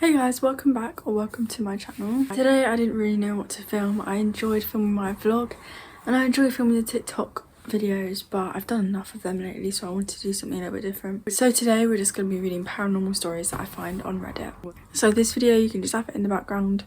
Hey guys, welcome back or welcome to my channel. Today I didn't really know what to film. I enjoyed filming my vlog and I enjoy filming the TikTok videos, but I've done enough of them lately, so I wanted to do something a little bit different. So today we're just going to be reading paranormal stories that I find on Reddit. So this video you can just have it in the background,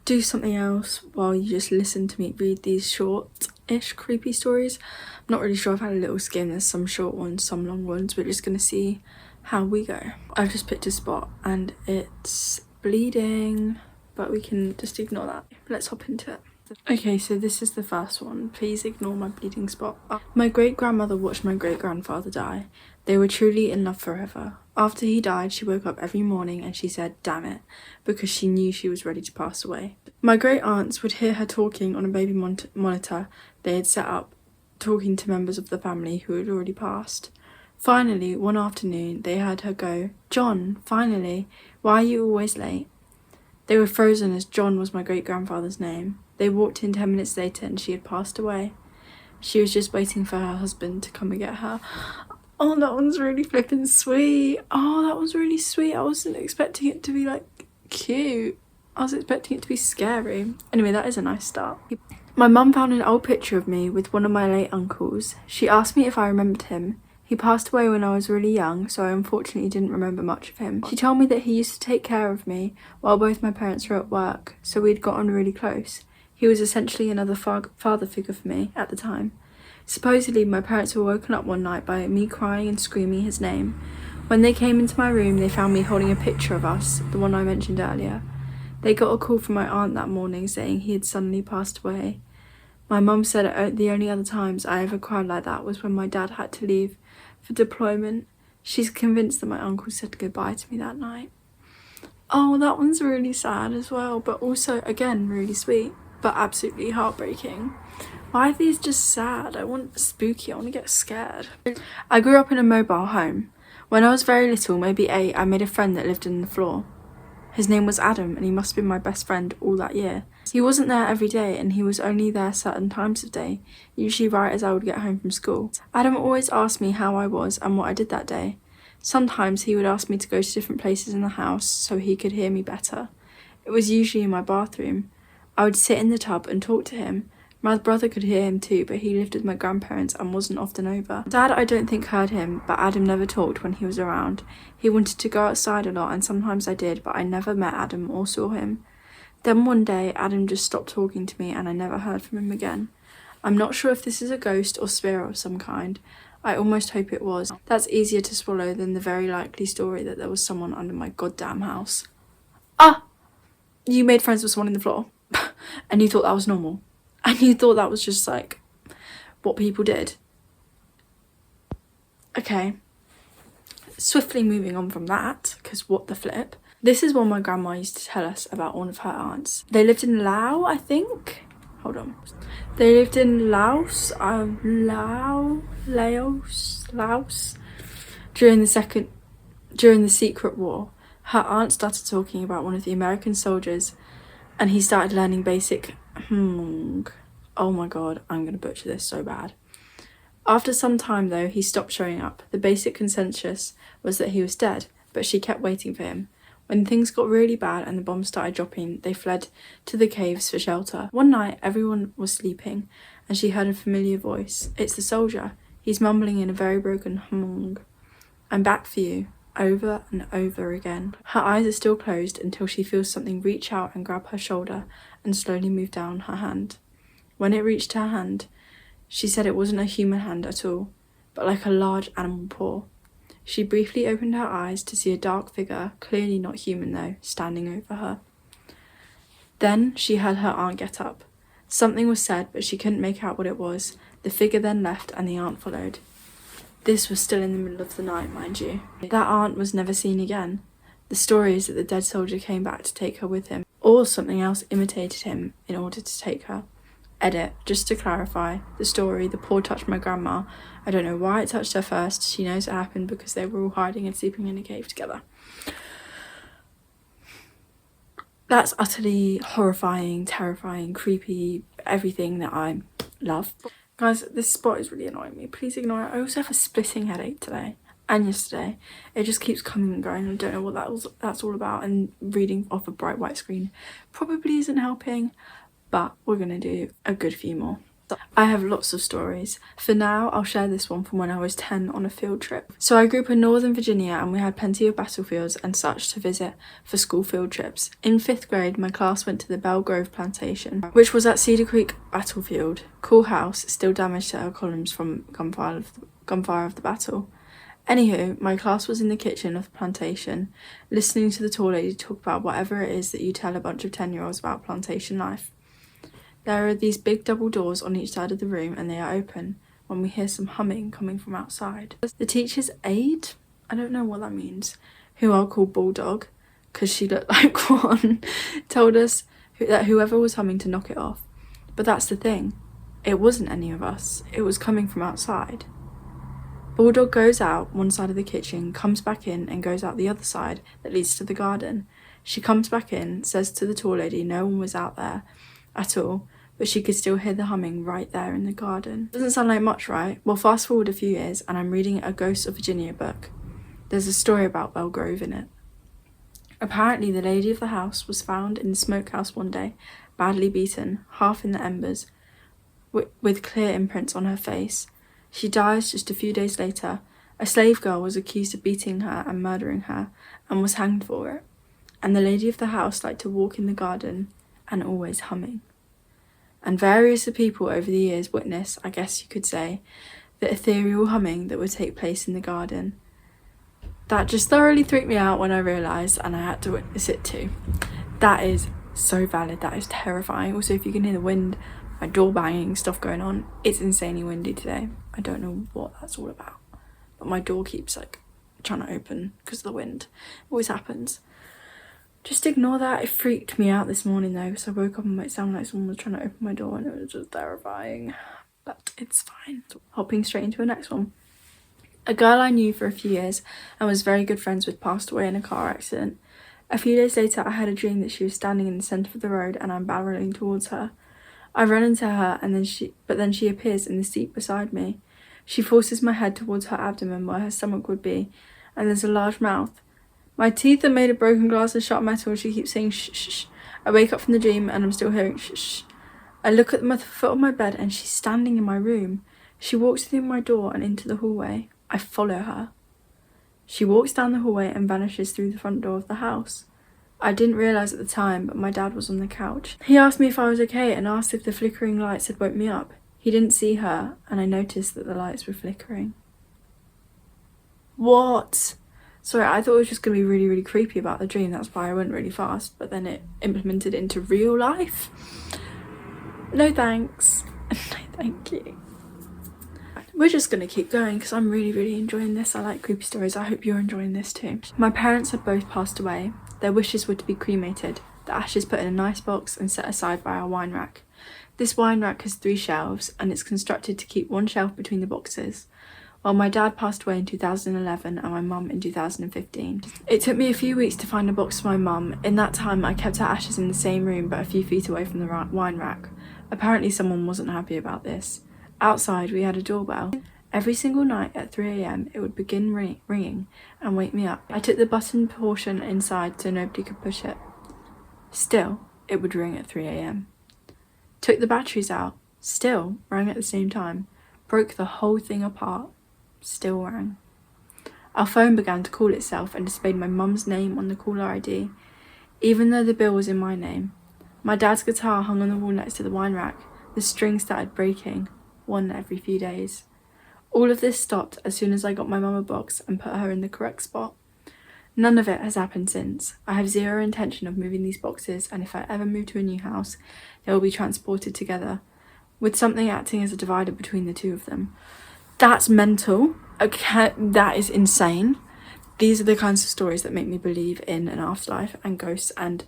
do something else while you just listen to me read these short-ish creepy stories. I'm not really sure, I've had a little skim, there's some short ones, some long ones. We're just going to see how we go. I've just picked a spot and it's bleeding, but we can just ignore that. Let's hop into it. Okay, so this is the first one. Please ignore my bleeding spot. My great-grandmother watched my great-grandfather die. They were truly in love forever. After he died, she woke up every morning and she said, "Damn it," because she knew she was ready to pass away. My great-aunts would hear her talking on a baby monitor they had set up, talking to members of the family who had already passed. Finally, one afternoon, they heard her go, "John, finally, why are you always late?" They were frozen as John was my great-grandfather's name. They walked in 10 minutes later and she had passed away. She was just waiting for her husband to come and get her. Oh, that one's really flippin' sweet. Oh, that was really sweet. I wasn't expecting it to be, like, cute. I was expecting it to be scary. Anyway, that is a nice start. My mum found an old picture of me with one of my late uncles. She asked me if I remembered him. He passed away when I was really young, so I unfortunately didn't remember much of him. She told me that he used to take care of me while both my parents were at work, so we'd gotten really close. He was essentially another father figure for me at the time. Supposedly, my parents were woken up one night by me crying and screaming his name. When they came into my room, they found me holding a picture of us, the one I mentioned earlier. They got a call from my aunt that morning saying he had suddenly passed away. My mum said the only other times I ever cried like that was when my dad had to leave for deployment. She's convinced that my uncle said goodbye to me that night. Oh, that one's really sad as well, but also, again, really sweet, but absolutely heartbreaking. Why are these just sad? I want spooky, I want to get scared. I grew up in a mobile home. When I was very little, maybe 8, I made a friend that lived on the floor. His name was Adam, and he must have been my best friend all that year. He wasn't there every day, and he was only there certain times of day, usually right as I would get home from school. Adam always asked me how I was and what I did that day. Sometimes he would ask me to go to different places in the house so he could hear me better. It was usually in my bathroom. I would sit in the tub and talk to him. My brother could hear him too, but he lived with my grandparents and wasn't often over. Dad, I don't think, heard him, but Adam never talked when he was around. He wanted to go outside a lot, and sometimes I did, but I never met Adam or saw him. Then one day, Adam just stopped talking to me and I never heard from him again. I'm not sure if this is a ghost or spirit of some kind. I almost hope it was. That's easier to swallow than the very likely story that there was someone under my goddamn house. Ah! You made friends with someone in the floor and you thought that was normal. And you thought that was just, like, what people did. Okay. Swiftly moving on from that, because what the flip. This is one my grandma used to tell us about one of her aunts. They lived in Laos, I think. Hold on. They lived in Laos. Laos. During the Secret War. Her aunt started talking about one of the American soldiers, and he started learning basic oh my god, I'm gonna butcher this so bad. After some time though, he stopped showing up. The basic consensus was that he was dead, but she kept waiting for him. When things got really bad and the bombs started dropping, they fled to the caves for shelter. One night, everyone was sleeping, and she heard a familiar voice. It's the soldier. He's mumbling in a very broken hum. "I'm back for you," over and over again. Her eyes are still closed until she feels something reach out and grab her shoulder and slowly move down her hand. When it reached her hand, she said it wasn't a human hand at all, but like a large animal paw. She briefly opened her eyes to see a dark figure, clearly not human though, standing over her. Then she heard her aunt get up. Something was said, but she couldn't make out what it was. The figure then left and the aunt followed. This was still in the middle of the night, mind you. That aunt was never seen again. The story is that the dead soldier came back to take her with him, or something else imitated him in order to take her. Edit, just to clarify, the story, the paw touched my grandma. I don't know why it touched her first. She knows it happened because they were all hiding and sleeping in a cave together. That's utterly horrifying, terrifying, creepy, everything that I love. Guys, this spot is really annoying me. Please ignore it. I also have a splitting headache today. and yesterday. It just keeps coming and going. I don't know what that's all about, and reading off a bright white screen probably isn't helping, but we're gonna do a good few more. I have lots of stories. For now, I'll share this one from when I was 10 on a field trip. So I grew up in Northern Virginia and we had plenty of battlefields and such to visit for school field trips. In 5th grade, my class went to the Belle Grove plantation, which was at Cedar Creek battlefield. Cool house, still damaged to our columns from gunfire of the battle. Anywho, my class was in the kitchen of the plantation, listening to the tall lady talk about whatever it is that you tell a bunch of 10-year-olds about plantation life. There are these big double doors on each side of the room and they are open when we hear some humming coming from outside. The teacher's aide, I don't know what that means, who I'll call Bulldog because she looked like one, told us that whoever was humming to knock it off. But that's the thing, it wasn't any of us, it was coming from outside. Bulldog goes out one side of the kitchen, comes back in and goes out the other side that leads to the garden. She comes back in, says to the tall lady no one was out there at all, but she could still hear the humming right there in the garden. Doesn't sound like much, right? Well, fast forward a few years and I'm reading a Ghosts of Virginia book. There's a story about Belle Grove in it. Apparently the lady of the house was found in the smokehouse one day, badly beaten, half in the embers, with clear imprints on her face. She dies just a few days later. A slave girl was accused of beating her and murdering her and was hanged for it. And the lady of the house liked to walk in the garden and always humming. And various people over the years witness, I guess you could say, the ethereal humming that would take place in the garden. That just thoroughly freaked me out when I realised, and I had to witness it too. That is so valid, that is terrifying. Also, if you can hear the wind, my door banging, stuff going on, it's insanely windy today. I don't know what that's all about, but my door keeps like trying to open because of the wind. It always happens. Just ignore that. It freaked me out this morning though, because I woke up and it sounded like someone was trying to open my door and it was just terrifying. But it's fine. Hopping straight into the next one. A girl I knew for a few years and was very good friends with passed away in a car accident. A few days later I had a dream that she was standing in the centre of the road and I'm barrelling towards her. I run into her and then she appears in the seat beside me. She forces my head towards her abdomen where her stomach would be, and there's a large mouth. My teeth are made of broken glass and sharp metal. She keeps saying shh, shh, shh. I wake up from the dream and I'm still hearing shh, shh. I look at the foot of my bed and she's standing in my room. She walks through my door and into the hallway. I follow her. She walks down the hallway and vanishes through the front door of the house. I didn't realise at the time, but my dad was on the couch. He asked me if I was okay and asked if the flickering lights had woke me up. He didn't see her and I noticed that the lights were flickering. What? Sorry, I thought it was just going to be really, really creepy about the dream. That's why I went really fast, but then it implemented into real life. No thanks. No thank you. We're just going to keep going because I'm really, really enjoying this. I like creepy stories. I hope you're enjoying this too. My parents had both passed away. Their wishes were to be cremated, the ashes put in a nice box and set aside by our wine rack. This wine rack has 3 shelves and it's constructed to keep one shelf between the boxes. Well, my dad passed away in 2011 and my mum in 2015. It took me a few weeks to find a box for my mum. In that time, I kept her ashes in the same room but a few feet away from the wine rack. Apparently someone wasn't happy about this. Outside, we had a doorbell. Every single night at 3 AM, it would begin ringing and wake me up. I took the button portion inside so nobody could push it. Still, it would ring at 3 AM. Took the batteries out. Still, rang at the same time. Broke the whole thing apart. Still rang. Our phone began to call itself and displayed my mum's name on the caller ID, even though the bill was in my name. My dad's guitar hung on the wall next to the wine rack. The string started breaking, one every few days. All of this stopped as soon as I got my mum a box and put her in the correct spot. None of it has happened since. I have zero intention of moving these boxes, and if I ever move to a new house, they will be transported together, with something acting as a divider between the two of them. That's mental. Okay, that is insane. These are the kinds of stories that make me believe in an afterlife and ghosts and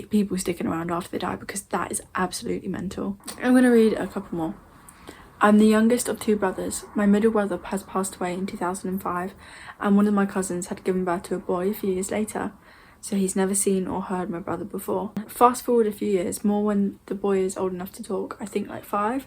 people sticking around after they die, because that is absolutely mental. I'm going to read a couple more. I'm the youngest of 2 brothers. My middle brother has passed away in 2005 and one of my cousins had given birth to a boy a few years later, so he's never seen or heard my brother before. Fast forward a few years, more when the boy is old enough to talk, I think like 5.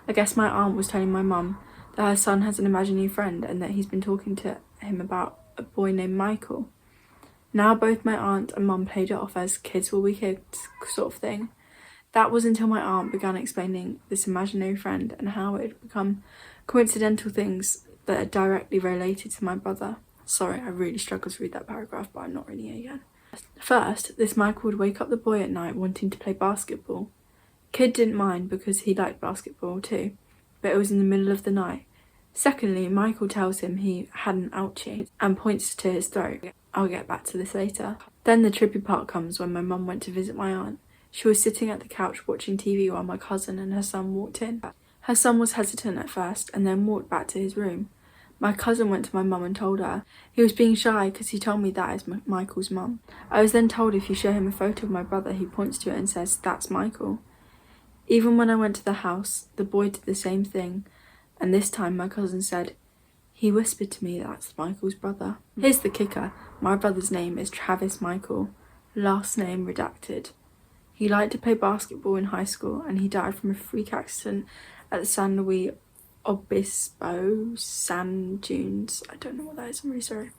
I guess my aunt was telling my mum that her son has an imaginary friend and that he's been talking to him about a boy named Michael. Now both my aunt and mum played it off as kids will be kids sort of thing. That was until my aunt began explaining this imaginary friend and how it had become coincidental things that are directly related to my brother. Sorry, I really struggled to read that paragraph, but I'm not reading it again. First, this Michael would wake up the boy at night wanting to play basketball. Kid didn't mind because he liked basketball too, but it was in the middle of the night. Secondly, Michael tells him he had an ouchie and points to his throat. I'll get back to this later. Then the trippy part comes when my mum went to visit my aunt. She was sitting at the couch watching TV while my cousin and her son walked in. Her son was hesitant at first and then walked back to his room. My cousin went to my mum and told her. He was being shy because he told me that is Michael's mum. I was then told if you show him a photo of my brother, he points to it and says, "That's Michael." Even when I went to the house, the boy did the same thing, and this time my cousin said, he whispered to me that's Michael's brother. Here's the kicker, my brother's name is Travis Michael, last name redacted. He liked to play basketball in high school and he died from a freak accident at the San Luis Obispo sand dunes. I don't know what that is, I'm really sorry.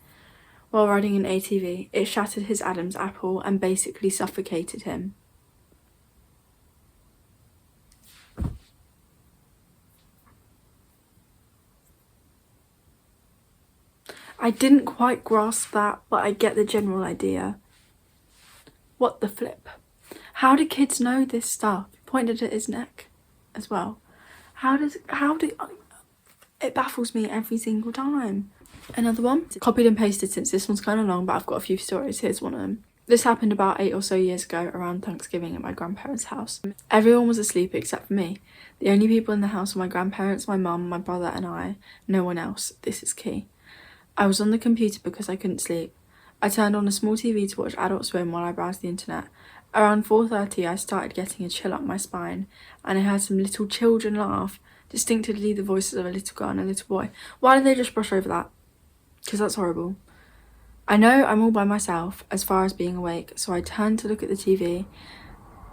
While riding an ATV, it shattered his Adam's apple and basically suffocated him. I didn't quite grasp that, but I get the general idea. What the flip? How do kids know this stuff? He pointed at his neck as well. It baffles me every single time. Another one, copied and pasted since this one's kind of long, but I've got a few stories. Here's one of them. This happened about 8 or so years ago around Thanksgiving at my grandparents' house. Everyone was asleep except for me. The only people in the house were my grandparents, my mum, my brother and I. No one else. This is key. I was on the computer because I couldn't sleep. I turned on a small TV to watch Adult Swim while I browsed the internet. Around 4:30 I started getting a chill up my spine and I heard some little children laugh, distinctly the voices of a little girl and a little boy. Why did they just brush over that? Because that's horrible. I know I'm all by myself as far as being awake, so I turned to look at the TV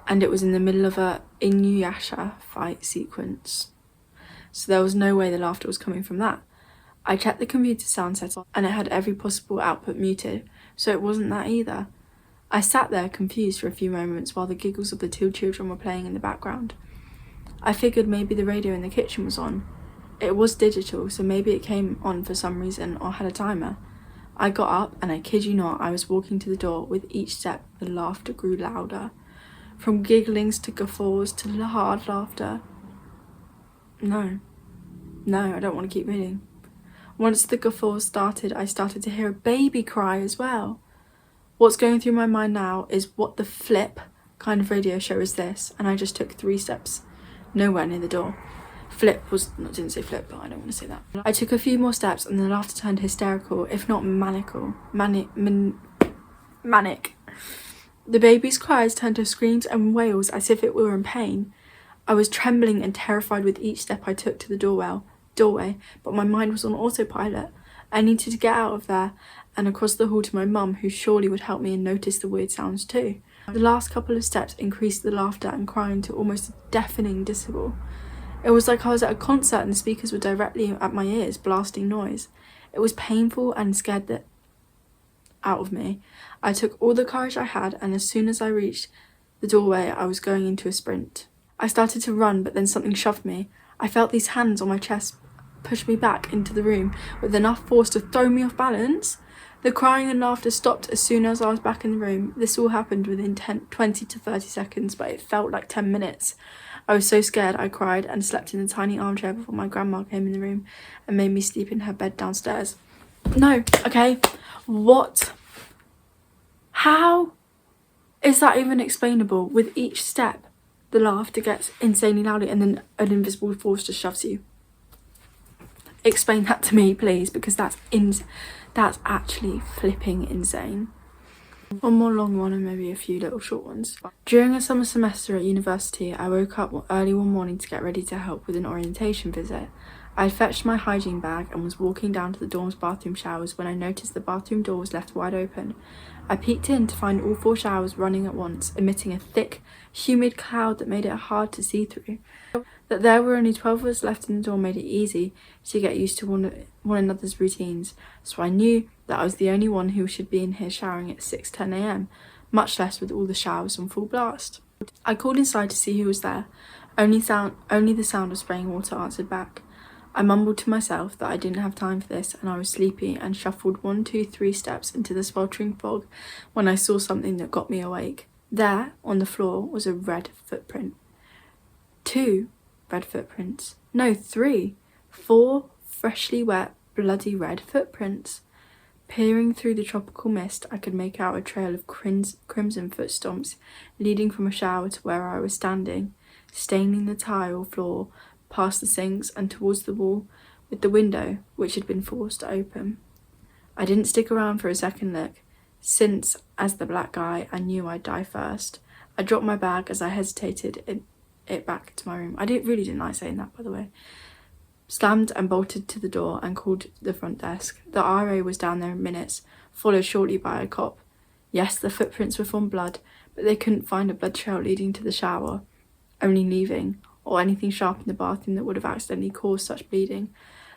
and it was in the middle of a Inuyasha fight sequence. So there was no way the laughter was coming from that. I checked the computer sound setting and it had every possible output muted, so it wasn't that either. I sat there confused for a few moments while the giggles of the two children were playing in the background. I figured maybe the radio in the kitchen was on. It was digital, so maybe it came on for some reason or had a timer. I got up and I kid you not, I was walking to the door. With each step, the laughter grew louder. From gigglings to guffaws to hard laughter. No, I don't want to keep reading. Once the guffaws started, I started to hear a baby cry as well. What's going through my mind now is what the flip kind of radio show is this? And I just took 3 steps, nowhere near the door. Didn't say flip, but I don't want to say that. I took a few more steps and the laughter turned hysterical, if not maniacal. Manic. The baby's cries turned to screams and wails as if it were in pain. I was trembling and terrified with each step I took to the doorway, but my mind was on autopilot. I needed to get out of there and across the hall to my mum, who surely would help me and notice the weird sounds too. The last couple of steps increased the laughter and crying to almost a deafening decibel. It was like I was at a concert and the speakers were directly at my ears, blasting noise. It was painful and scared the out of me. I took all the courage I had, and as soon as I reached the doorway, I was going into a sprint. I started to run, but then something shoved me. I felt these hands on my chest push me back into the room with enough force to throw me off balance. The crying and laughter stopped as soon as I was back in the room. This all happened within 20 to 30 seconds, but it felt like 10 minutes. I was so scared I cried and slept in the tiny armchair before my grandma came in the room and made me sleep in her bed downstairs. No, okay, what? How is that even explainable? With each step, the laughter gets insanely louder and then an invisible force just shoves you. Explain that to me, please, because that's actually flipping insane. One more long one and maybe a few little short ones. During a summer semester at university, I woke up early one morning to get ready to help with an orientation visit. I had fetched my hygiene bag and was walking down to the dorm's bathroom showers when I noticed the bathroom door was left wide open. I peeked in to find all 4 showers running at once, emitting a thick, humid cloud that made it hard to see through. That there were only 12 of us left in the dorm made it easy to get used to one another's routines, so I knew that I was the only one who should be in here showering at 6:10 a.m, much less with all the showers on full blast. I called inside to see who was there. Only the sound of spraying water answered back. I mumbled to myself that I didn't have time for this and I was sleepy, and shuffled 1, 2, 3 steps into the sweltering fog when I saw something that got me awake. There, on the floor, was a red footprint. 2 red footprints. No, 3. 4 freshly wet, bloody red footprints. Peering through the tropical mist, I could make out a trail of crimson foot stomps leading from a shower to where I was standing, staining the tile floor, past the sinks and towards the wall with the window, which had been forced open. I didn't stick around for a second look, since, as the black guy, I knew I'd die first. I dropped my bag as I hesitated it back to my room. I really didn't like saying that, by the way. Slammed and bolted to the door and called the front desk. The RA was down there in minutes, followed shortly by a cop. Yes, the footprints were from blood, but they couldn't find a blood trail leading to the shower, only leaving, or anything sharp in the bathroom that would have accidentally caused such bleeding.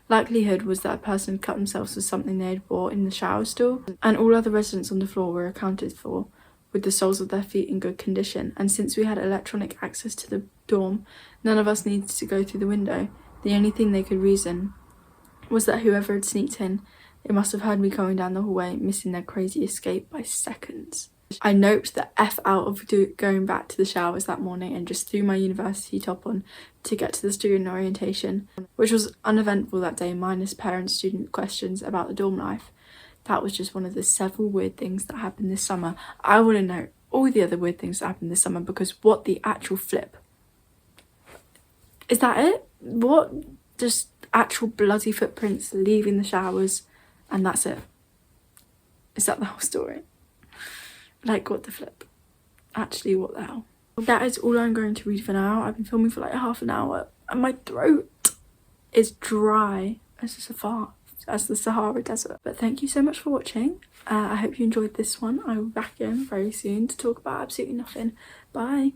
Likelihood was that a person had cut themselves with something they had bought in the shower stall, and all other residents on the floor were accounted for, with the soles of their feet in good condition, and since we had electronic access to the dorm, none of us needed to go through the window. The only thing they could reason was that whoever had sneaked in, they must have heard me going down the hallway, missing their crazy escape by seconds. I noped the F out of going back to the showers that morning and just threw my university top on to get to the student orientation, which was uneventful that day, minus parent-student questions about the dorm life. That was just one of the several weird things that happened this summer. I want to know all the other weird things that happened this summer, because what the actual flip? Is that it? What? Just actual bloody footprints leaving the showers and that's it? Is that the whole story? Like, what the flip? Actually, what the hell? That is all I'm going to read for now. I've been filming for like half an hour and my throat is dry as the Sahara Desert. But thank you so much for watching. I hope you enjoyed this one. I will be back in very soon to talk about absolutely nothing. Bye.